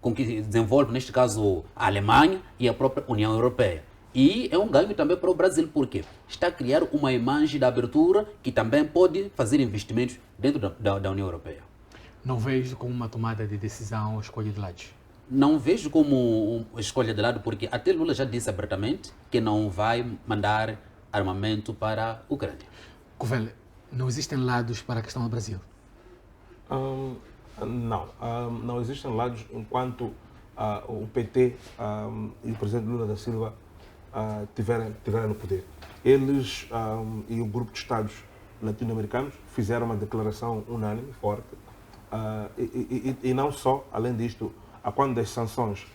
com que desenvolva, neste caso, a Alemanha e a própria União Europeia. E é um ganho também para o Brasil, porque está a criar uma imagem da abertura que também pode fazer investimentos dentro da União Europeia. Não vejo como uma tomada de decisão ou escolha de lados? Não vejo como uma escolha de lado, porque até Lula já disse abertamente que não vai mandar armamento para a Ucrânia. Covelho, não existem lados para a questão do Brasil? Não existem lados enquanto o PT e o presidente Lula da Silva tiverem no poder. Eles e o grupo de Estados latino-americanos fizeram uma declaração unânime, forte, e não só, além disto, a quando das sanções,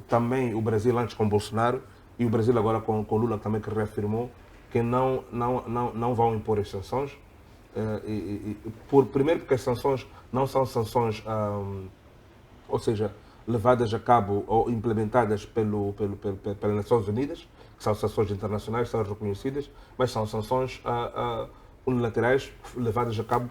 também o Brasil antes com Bolsonaro e o Brasil agora com Lula também que reafirmou que não vão impor as sanções. Primeiro porque as sanções não são sanções, ou seja, levadas a cabo ou implementadas pelas Nações Unidas, que são sanções internacionais, são reconhecidas, mas são sanções unilaterais levadas a cabo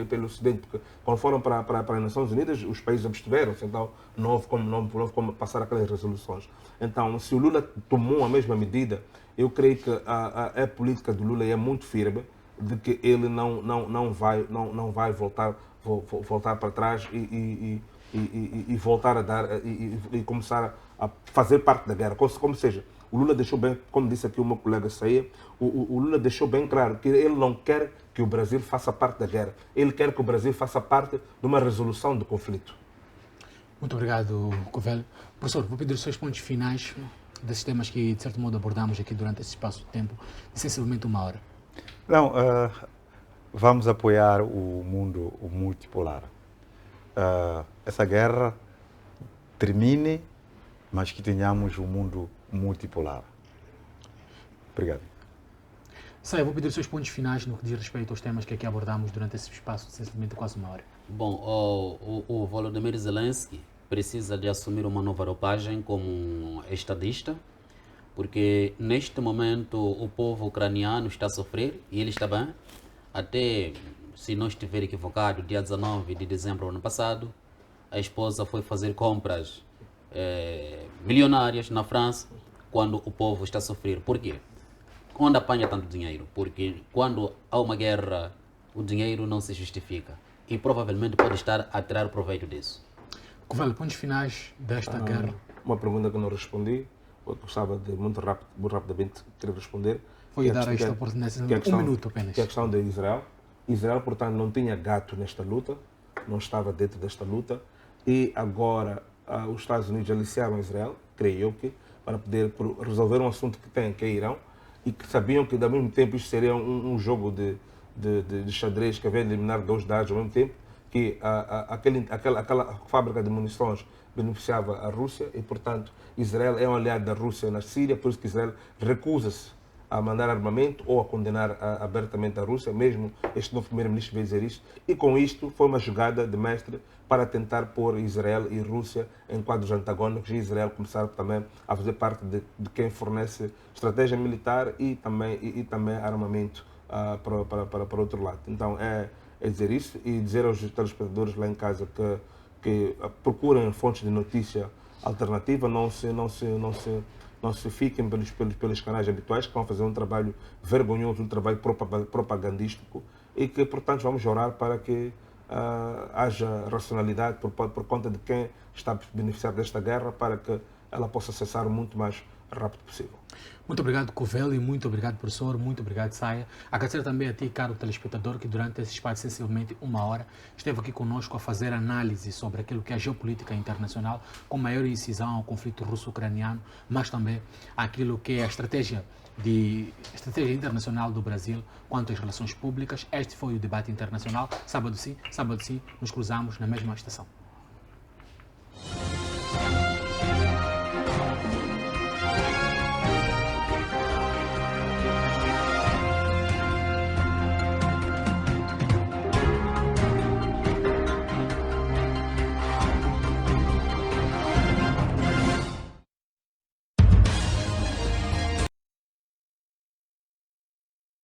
pelo Ocidente, porque quando foram para as Nações Unidas, os países abstiveram-se, então não houve como passar aquelas resoluções. Então, se o Lula tomou a mesma medida, eu creio que a política do Lula é muito firme, de que ele não vai voltar para trás e voltar a dar e começar a fazer parte da guerra. Como seja, o Lula deixou bem, como disse aqui o meu colega Saia, o Lula deixou bem claro que ele não quer que o Brasil faça parte da guerra. Ele quer que o Brasil faça parte de uma resolução do conflito. Muito obrigado, Covelho. Professor, vou pedir os seus pontos finais desses temas que, de certo modo, abordamos aqui durante esse espaço de tempo, de sensivelmente 1 hora. Não, vamos apoiar o mundo multipolar. Essa guerra termine, mas que tenhamos um mundo multipolar. Obrigado. Saia, vou pedir os seus pontos finais no que diz respeito aos temas que aqui abordamos durante esse espaço de sensivelmente quase 1 hora. Bom, o Volodymyr Zelensky precisa de assumir uma nova roupagem como estadista, porque neste momento o povo ucraniano está a sofrer e ele está bem. Até, se não estiver equivocado, dia 19 de dezembro do ano passado, a esposa foi fazer compras milionárias na França, quando o povo está a sofrer. Por quê? Onde apanha tanto dinheiro? Porque quando há uma guerra, o dinheiro não se justifica e provavelmente pode estar a tirar proveito disso. Covelho, pontos finais desta guerra? Uma pergunta que eu não respondi, eu gostava de muito rapidamente querer responder. Vou dar esta oportunidade, um minuto apenas. Que é a questão de Israel. Israel, portanto, não tinha gato nesta luta, não estava dentro desta luta, e agora os Estados Unidos aliciaram Israel, creio eu que, para poder resolver um assunto que tem, que é Irão, e que sabiam que, ao mesmo tempo, isto seria um jogo de xadrez, que havia de eliminar dois dados ao mesmo tempo, que aquela fábrica de munições beneficiava a Rússia e, portanto, Israel é um aliado da Rússia na Síria, por isso que Israel recusa-se a mandar armamento ou a condenar abertamente a Rússia, mesmo este novo primeiro-ministro veio dizer isto, e com isto foi uma jogada de mestre para tentar pôr Israel e Rússia em quadros antagónicos e Israel começar também a fazer parte de quem fornece estratégia militar e também armamento para o outro lado. Então é dizer isso e dizer aos telespectadores lá em casa que procurem fontes de notícia alternativa, não se fiquem pelos canais habituais, que vão fazer um trabalho vergonhoso, um trabalho propagandístico e que, portanto, vamos orar para que haja racionalidade por conta de quem está a beneficiar desta guerra, para que ela possa cessar o muito mais rápido possível. Muito obrigado, Covelli, muito obrigado, professor, muito obrigado, Saia. Agradecer também a ti, caro telespectador, que durante esse espaço, sensivelmente uma hora, esteve aqui conosco a fazer análise sobre aquilo que é a geopolítica internacional, com maior incisão ao conflito russo-ucraniano, mas também aquilo que é a estratégia internacional do Brasil quanto às relações públicas. Este foi o debate internacional. Sábado sim, nos cruzamos na mesma estação.